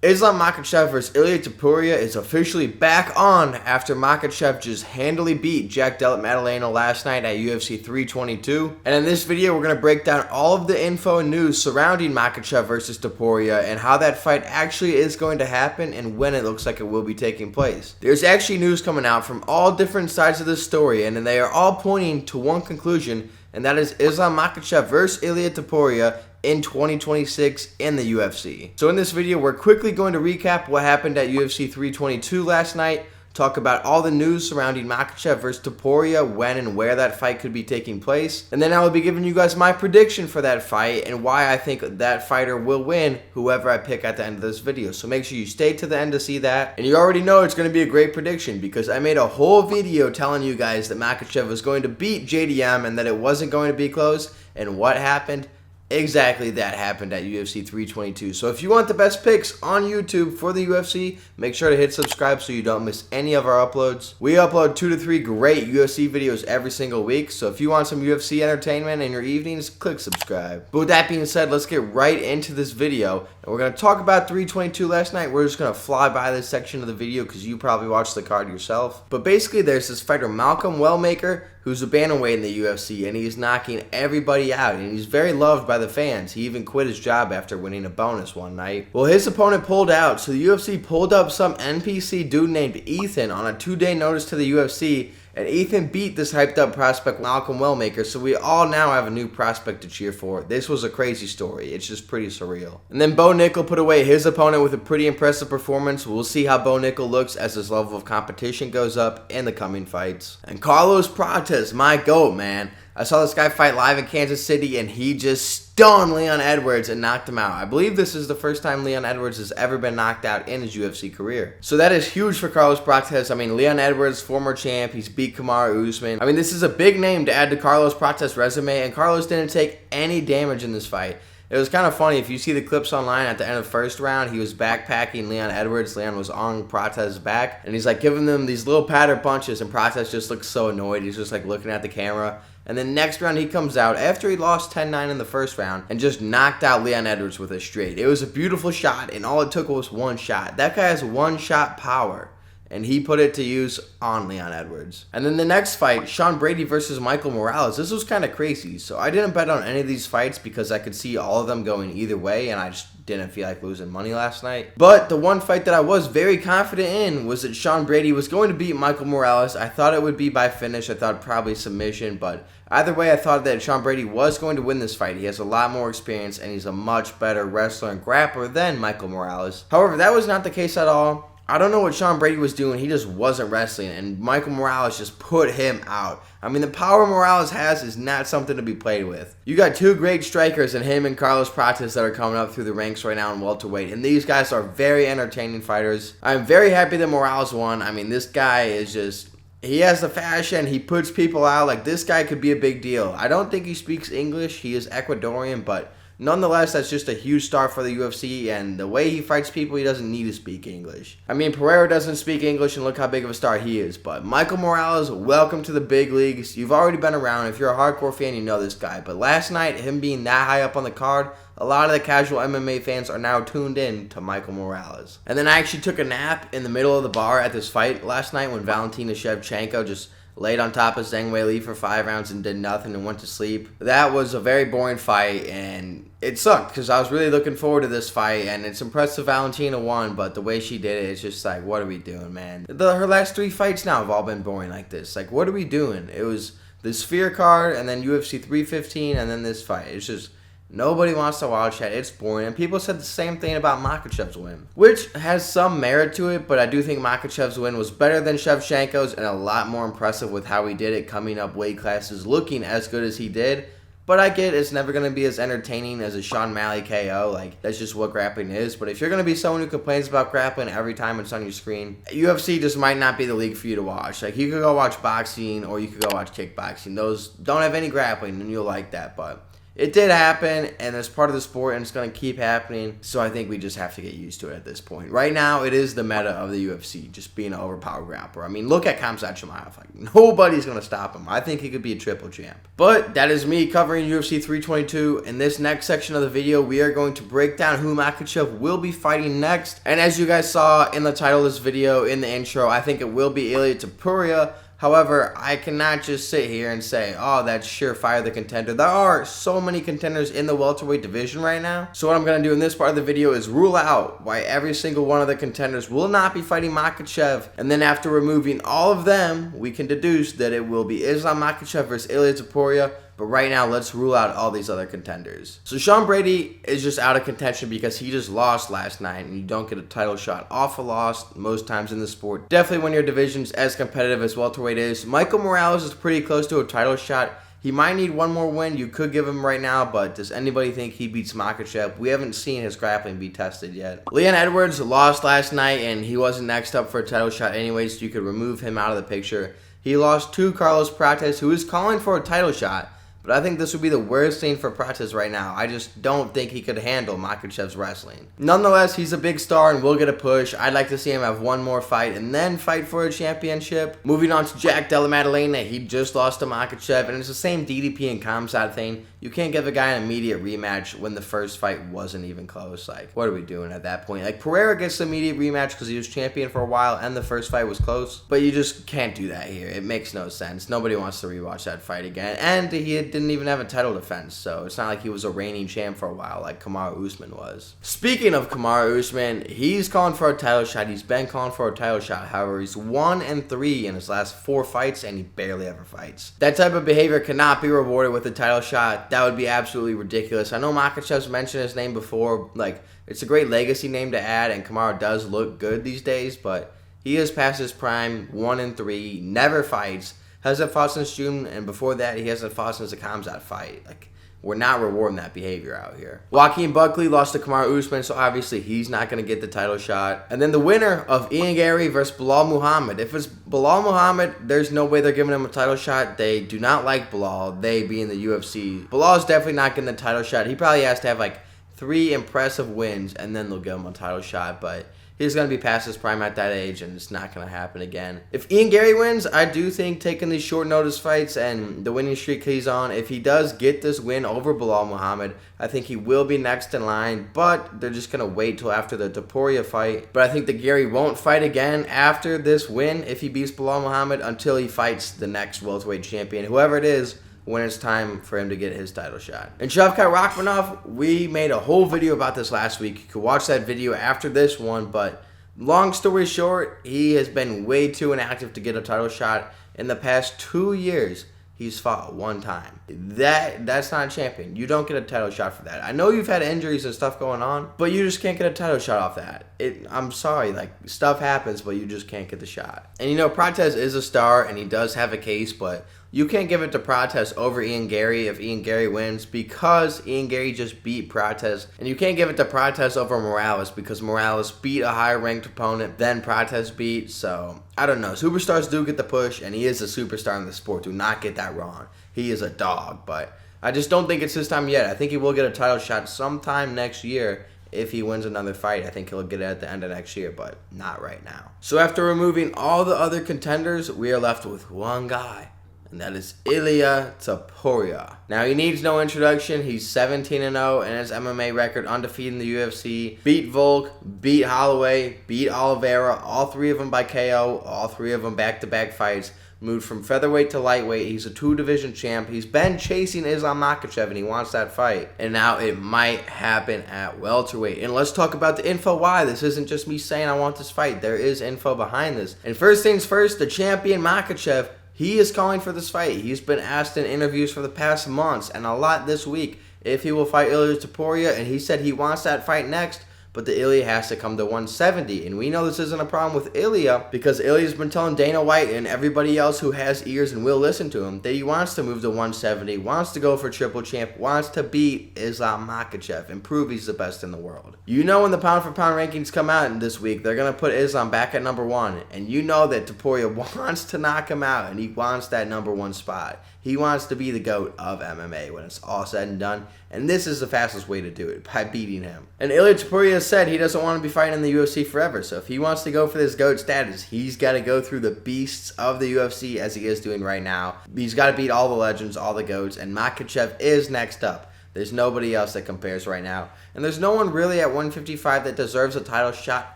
Islam Makhachev vs. Ilia Topuria is officially back on after Makhachev just handily beat Jack Della Maddalena last night at UFC 322. And in this video, we're going to break down all of the info and news surrounding Makhachev vs. Topuria and how that fight actually is going to happen and when it looks like it will be taking place. There's actually news coming out from all different sides of this story, and they are all pointing to one conclusion, and that is Islam Makhachev vs. Ilia Topuria in 2026 in the UFC. So in this video, we're quickly going to recap what happened at UFC 322 last night, talk about all the news surrounding Makhachev vs. Topuria, when and where that fight could be taking place, and then I will be giving you guys my prediction for that fight and why I think that fighter will win, whoever I pick at the end of this video. So make sure you stay to the end to see that, and you already know it's going to be a great prediction because I made a whole video telling you guys that Makhachev was going to beat JDM and that it wasn't going to be close, and what happened? Exactly that happened at UFC 322. So if you want the best picks on YouTube for the UFC, make sure to hit subscribe so you don't miss any of our uploads. We upload 2 to 3 great UFC videos every single week, so if you want some UFC entertainment in your evenings, click subscribe. But with that being said, let's get right into this video, and we're going to talk about 322 last night. We're just going to fly by this section of the video because you probably watched the card yourself. But basically, there's this fighter, Malcolm Wellmaker, who's a bantamweight in the UFC, and he's knocking everybody out, and he's very loved by the fans. He even quit his job after winning a bonus one night. Well, his opponent pulled out, so the UFC pulled up some NPC dude named Ethan on a 2-day notice to the UFC, and Ethan beat this hyped up prospect, Malcolm Wellmaker, so we all now have a new prospect to cheer for. This was a crazy story. It's just pretty surreal. And then Bo Nickel put away his opponent with a pretty impressive performance. We'll see how Bo Nickel looks as his level of competition goes up in the coming fights. And Carlos Prates, my GOAT, man. I saw this guy fight live in Kansas City, and he just stunned Leon Edwards and knocked him out. I believe this is the first time Leon Edwards has ever been knocked out in his UFC career. So that is huge for Carlos Prates. I mean, Leon Edwards, former champ, he's beat Kamaru Usman. I mean, this is a big name to add to Carlos Prates' resume, and Carlos didn't take any damage in this fight. It was kind of funny. If you see the clips online at the end of the first round, he was backpacking Leon Edwards. Leon was on Prates' back, and he's like giving them these little patter punches, and Prates just looks so annoyed. He's just like looking at the camera. And then next round he comes out after he lost 10-9 in the first round and just knocked out Leon Edwards with a straight. It was a beautiful shot, and all it took was one shot. That guy has one-shot power, and he put it to use on Leon Edwards. And then the next fight, Sean Brady versus Michael Morales. This was kind of crazy. So I didn't bet on any of these fights because I could see all of them going either way, and I just didn't feel like losing money last night. But the one fight that I was very confident in was that Sean Brady was going to beat Michael Morales. I thought it would be by finish. I thought probably submission, but either way, I thought that Sean Brady was going to win this fight. He has a lot more experience, and he's a much better wrestler and grappler than Michael Morales. However, that was not the case at all. I don't know what Sean Brady was doing. He just wasn't wrestling, and Michael Morales just put him out. I mean, the power Morales has is not something to be played with. You got two great strikers in him and Carlos Prates that are coming up through the ranks right now in welterweight, and these guys are very entertaining fighters. I'm very happy that Morales won. I mean, this guy is just... he has the fashion. He puts people out. Like, this guy could be a big deal. I don't think he speaks English. He is Ecuadorian, but nonetheless, that's just a huge star for the UFC, and the way he fights people, he doesn't need to speak English. I mean, Pereira doesn't speak English, and look how big of a star he is, but Michael Morales, welcome to the big leagues. You've already been around. If you're a hardcore fan, you know this guy, but last night, him being that high up on the card, a lot of the casual MMA fans are now tuned in to Michael Morales. And then I actually took a nap in the middle of the bar at this fight last night when Valentina Shevchenko just laid on top of Zhang Weili for 5 rounds and did nothing and went to sleep. That was a very boring fight, and it sucked because I was really looking forward to this fight, and it's impressive Valentina won, but the way she did it, it's just like, what are we doing, man? Her last 3 fights now have all been boring like this. Like, what are we doing? It was the Sphere card, and then UFC 315, and then this fight. It's just... nobody wants to watch that. It's boring. And people said the same thing about Makhachev's win, which has some merit to it, but I do think Makhachev's win was better than Shevchenko's and a lot more impressive with how he did it, coming up weight classes, looking as good as he did. But I get it's never going to be as entertaining as a Sean Malley KO. Like, that's just what grappling is. But if you're going to be someone who complains about grappling every time it's on your screen, UFC just might not be the league for you to watch. Like, you could go watch boxing or you could go watch kickboxing. Those don't have any grappling, and you'll like that. But it did happen, and it's part of the sport, and it's going to keep happening. So I think we just have to get used to it at this point. Right now, it is the meta of the UFC, just being an overpowered grappler. I mean, look at Kamaru Usman. Like, nobody's going to stop him. I think he could be a triple champ. But that is me covering UFC 322. In this next section of the video, we are going to break down who Makhachev will be fighting next. And as you guys saw in the title of this video, in the intro, I think it will be Ilia Topuria. However, I cannot just sit here and say, oh, that's surefire the contender. There are so many contenders in the welterweight division right now. So what I'm going to do in this part of the video is rule out why every single one of the contenders will not be fighting Makhachev. And then after removing all of them, we can deduce that it will be Islam Makhachev versus Ilia Topuria. But right now, let's rule out all these other contenders. So Sean Brady is just out of contention because he just lost last night, and you don't get a title shot off a loss most times in the sport. Definitely when your division's as competitive as welterweight is. Michael Morales is pretty close to a title shot. He might need one more win. You could give him right now, but does anybody think he beats Makhachev? We haven't seen his grappling be tested yet. Leon Edwards lost last night, and he wasn't next up for a title shot anyway, so you could remove him out of the picture. He lost to Carlos Prates, who is calling for a title shot. But I think this would be the worst thing for Prates right now. I just don't think he could handle Makhachev's wrestling. Nonetheless, he's a big star and will get a push. I'd like to see him have one more fight and then fight for a championship. Moving on to Jack Della Maddalena, he just lost to Makhachev, and it's the same DDP and Kamsat thing. You can't give a guy an immediate rematch when the first fight wasn't even close. Like, what are we doing at that point? Like, Pereira gets the immediate rematch because he was champion for a while and the first fight was close. But you just can't do that here. It makes no sense. Nobody wants to rewatch that fight again. And he didn't even have a title defense, so it's not like he was a reigning champ for a while like Kamaru Usman was. Speaking of Kamaru Usman, he's calling for a title shot. He's been calling for a title shot. However, he's 1-3 in his last 4 fights, and he barely ever fights. That type of behavior cannot be rewarded with a title shot. That would be absolutely ridiculous. I know Makhachev's mentioned his name before. Like, it's a great legacy name to add, and Kamaru does look good these days, but he is past his prime, 1-3, never fights. Hasn't fought since June, and before that, he hasn't fought since the Kamsat fight. Like, we're not rewarding that behavior out here. Joaquin Buckley lost to Kamaru Usman, so obviously he's not going to get the title shot. And then the winner of Garry versus Belal Muhammad. If it's Belal Muhammad, there's no way they're giving him a title shot. They do not like Belal, they being the UFC. Belal's definitely not getting the title shot. He probably has to have like 3 impressive wins, and then they'll give him a title shot, but he's going to be past his prime at that age, and it's not going to happen again. If Garry wins, I do think taking these short notice fights and the winning streak he's on, if he does get this win over Belal Muhammad, I think he will be next in line, but they're just going to wait till after the Topuria fight. But I think that Garry won't fight again after this win if he beats Belal Muhammad until he fights the next welterweight champion, whoever it is, when it's time for him to get his title shot. And Shavkat Rakhmonov, we made a whole video about this last week. You can watch that video after this one, but long story short, he has been way too inactive to get a title shot. In the past 2 years, he's fought 1 time. That's not a champion. You don't get a title shot for that. I know you've had injuries and stuff going on, but you just can't get a title shot off that. I'm sorry, like, stuff happens, but you just can't get the shot. And you know, Prates is a star, and he does have a case, but you can't give it to Prates over Garry if Garry wins, because Garry just beat Prates. And you can't give it to Prates over Morales because Morales beat a higher ranked opponent than Prates beat. So, I don't know. Superstars do get the push, and he is a superstar in the sport. Do not get that wrong. He is a dog, but I just don't think it's his time yet. I think he will get a title shot sometime next year. If he wins another fight, I think he'll get it at the end of next year, but not right now. So after removing all the other contenders, we are left with one guy, and that is Ilia Topuria. Now, he needs no introduction. He's 17-0 in his MMA record, undefeated in the UFC. Beat Volk, beat Holloway, beat Oliveira, all 3 of them by KO, all 3 of them back-to-back fights. Moved from featherweight to lightweight. He's a 2-division champ. He's been chasing Islam Makhachev, and he wants that fight. And now it might happen at welterweight. And let's talk about the info why. This isn't just me saying I want this fight. There is info behind this. And first things first, the champion Makhachev, he is calling for this fight. He's been asked in interviews for the past months and a lot this week if he will fight Ilia Topuria, and he said he wants that fight next. but the Ilia has to come to 170. And we know this isn't a problem with Ilia because Ilia's been telling Dana White and everybody else who has ears and will listen to him that he wants to move to 170, wants to go for triple champ, wants to beat Islam Makhachev and prove he's the best in the world. You know when the pound for pound rankings come out this week, they're going to put Islam back at number 1. And you know that Topuria wants to knock him out and he wants that number 1 spot. He wants to be the GOAT of MMA when it's all said and done. And this is the fastest way to do it, by beating him. And Ilia Topuria said he doesn't want to be fighting in the UFC forever. So if he wants to go for this GOAT status, he's got to go through the beasts of the UFC as he is doing right now. He's got to beat all the legends, all the GOATs. And Makhachev is next up. There's nobody else that compares right now. And there's no one really at 155 that deserves a title shot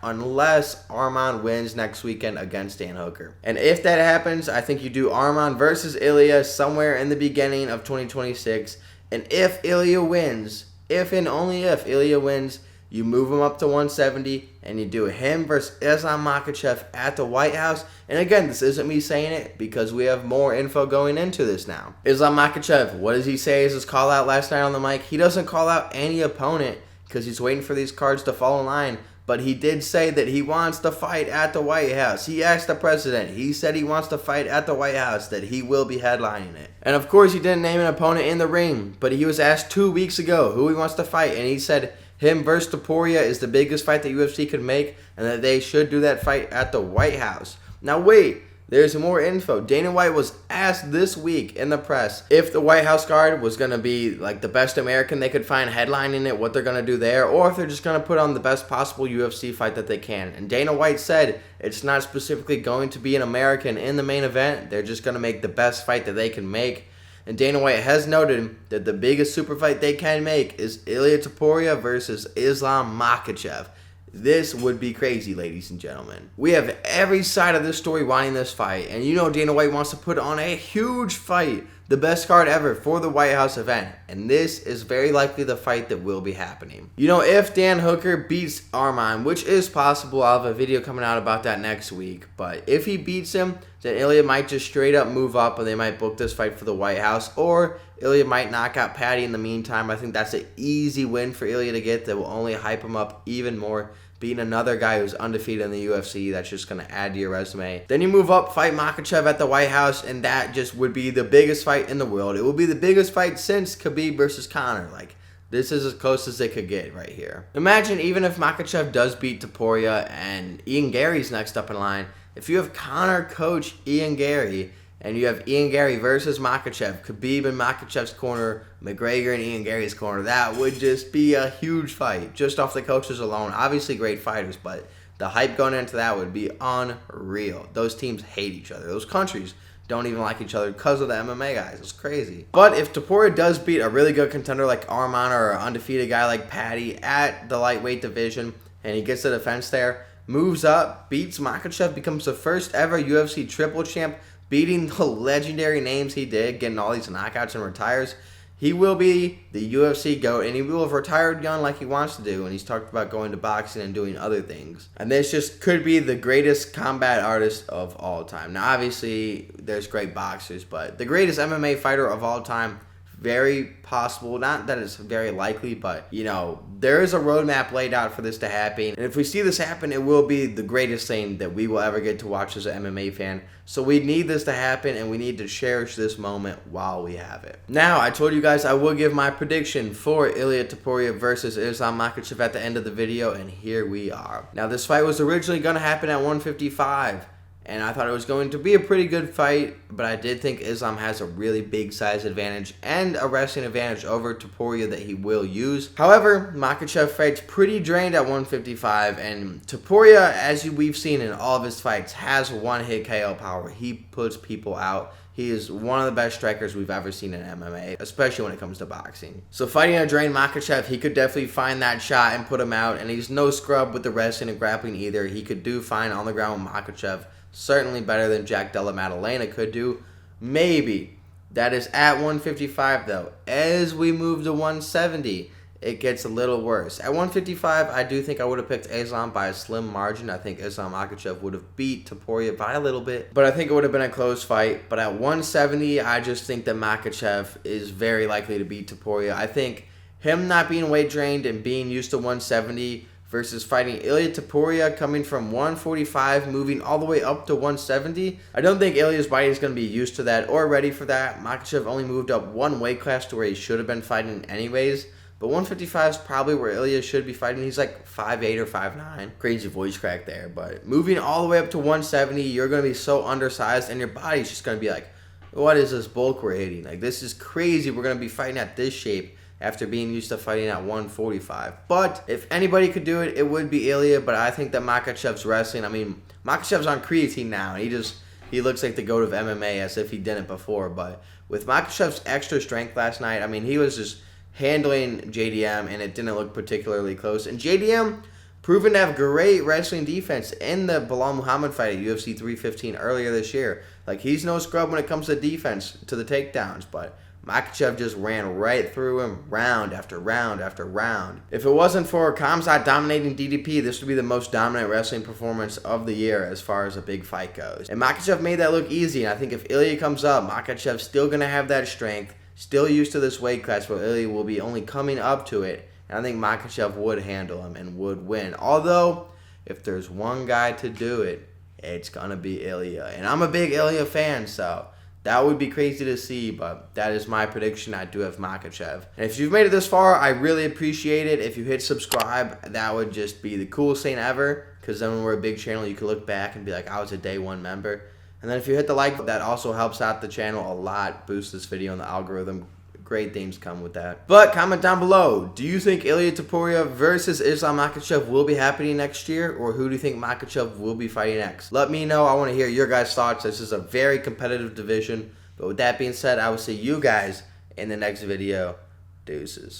unless Arman wins next weekend against Dan Hooker. And if that happens, I think you do Arman versus Ilia somewhere in the beginning of 2026. And if Ilia wins, if and only if Ilia wins, you move him up to 170 and you do him versus Islam Makhachev at the White House. And again, this isn't me saying it because we have more info going into this now. Islam Makhachev, what does he say is his call out last night on the mic? He doesn't call out any opponent because he's waiting for these cards to fall in line. But he did say that he wants to fight at the White House. He asked the president. He said he wants to fight at the White House, that he will be headlining it. And of course, he didn't name an opponent in the ring. But he was asked 2 weeks ago who he wants to fight. And he said him versus Topuria is the biggest fight that UFC could make. And that they should do that fight at the White House. Now wait. There's more info. Dana White was asked this week in the press if the White House card was going to be like the best American they could find headlining it, what they're going to do there, or if they're just going to put on the best possible UFC fight that they can. And Dana White said it's not specifically going to be an American in the main event. They're just going to make the best fight that they can make. And Dana White has noted that the biggest super fight they can make is Ilia Topuria versus Islam Makhachev. This would be crazy, ladies and gentlemen. We have every side of this story wanting this fight. And you know Dana White wants to put on a huge fight. The best card ever for the White House event. And this is very likely the fight that will be happening. You know, if Dan Hooker beats Arman, which is possible, I'll have a video coming out about that next week. But if he beats him, then Ilia might just straight up move up and they might book this fight for the White House. Or Ilia might knock out Patty in the meantime. I think that's an easy win for Ilia to get that will only hype him up even more. Beating another guy who's undefeated in the UFC, that's just going to add to your resume. Then you move up, fight Makhachev at the White House, and that just would be the biggest fight in the world. It will be the biggest fight since Khabib versus Conor. Like, this is as close as they could get right here. Imagine even if Makhachev does beat Topuria and Ian Garry's next up in line. If you have Conor coach Ian Garry, and you have Ian Garry versus Makhachev, Khabib in Makhachev's corner, McGregor in Ian Garry's corner. That would just be a huge fight, just off the coaches alone. Obviously great fighters, but the hype going into that would be unreal. Those teams hate each other. Those countries don't even like each other because of the MMA guys. It's crazy. But if Topuria does beat a really good contender like Arman or an undefeated guy like Patty at the lightweight division, and he gets the defense there, moves up, beats Makhachev, becomes the first ever UFC triple champ, beating the legendary names he did, getting all these knockouts and retires, he will be the UFC GOAT, and he will have retired young like he wants to do, and he's talked about going to boxing and doing other things. And this just could be the greatest combat artist of all time. Now, obviously, there's great boxers, but the greatest MMA fighter of all time, very possible. Not that it's very likely, but, you know, there is a roadmap laid out for this to happen. And if we see this happen, it will be the greatest thing that we will ever get to watch as an MMA fan. So we need this to happen, and we need to cherish this moment while we have it. Now, I told you guys I will give my prediction for Ilia Topuria versus Islam Makhachev at the end of the video, and here we are. Now, this fight was originally going to happen at 155. And I thought it was going to be a pretty good fight, but I did think Islam has a really big size advantage and a wrestling advantage over Topuria that he will use. However, Makhachev fights pretty drained at 155, and Topuria, as we've seen in all of his fights, has one-hit KO power. He puts people out. He is one of the best strikers we've ever seen in MMA, especially when it comes to boxing. So fighting a drained Makhachev, he could definitely find that shot and put him out, and he's no scrub with the wrestling and grappling either. He could do fine on the ground with Makhachev. Certainly better than Jack Della Maddalena could do. Maybe. That is at 155 though. As we move to 170, it gets a little worse. At 155, I do think I would have picked Islam by a slim margin. I think Islam Makhachev would have beat Topuria by a little bit, but I think it would have been a close fight. But at 170, I just think that Makhachev is very likely to beat Topuria. I think him not being weight drained and being used to 170 versus fighting Ilia Topuria, coming from 145, moving all the way up to 170. I don't think Ilia's body is going to be used to that or ready for that. Makhachev only moved up one weight class to where he should have been fighting anyways. But 155 is probably where Ilia should be fighting. He's like 5'8 or 5'9. Crazy voice crack there. But moving all the way up to 170, you're going to be so undersized, and your body's just going to be like, what is this bulk we're hitting? Like, this is crazy. We're going to be fighting at this shape after being used to fighting at 145. But if anybody could do it, it would be Ilia. But I think that Makhachev's wrestling, I mean, Makhachev's on creatine now, and he looks like the GOAT of MMA as if he didn't before. But with Makhachev's extra strength last night, I mean, he was just handling JDM, and it didn't look particularly close. And JDM proven to have great wrestling defense in the Belal Muhammad fight at UFC 315 earlier this year. Like, he's no scrub when it comes to defense, to the takedowns, but Makhachev just ran right through him round after round after round. If it wasn't for Khamzat dominating DDP, this would be the most dominant wrestling performance of the year as far as a big fight goes. And Makhachev made that look easy, and I think if Ilia comes up, Makhachev's still going to have that strength, still used to this weight class, where Ilia will be only coming up to it. And I think Makhachev would handle him and would win. Although, if there's one guy to do it, it's going to be Ilia. And I'm a big Ilia fan, so that would be crazy to see, but that is my prediction. I do have Makhachev. And if you've made it this far, I really appreciate it. If you hit subscribe, that would just be the coolest thing ever, because then when we're a big channel, you can look back and be like, I was a day one member. And then if you hit the like, that also helps out the channel a lot, boosts this video in the algorithm. Great things come with that. But comment down below, do you think Ilia Topuria versus Islam Makhachev will be happening next year, or who do you think Makhachev will be fighting next? Let me know. I want to hear your guys' thoughts. This is a very competitive division. But with that being said, I will see you guys in the next video. Deuces.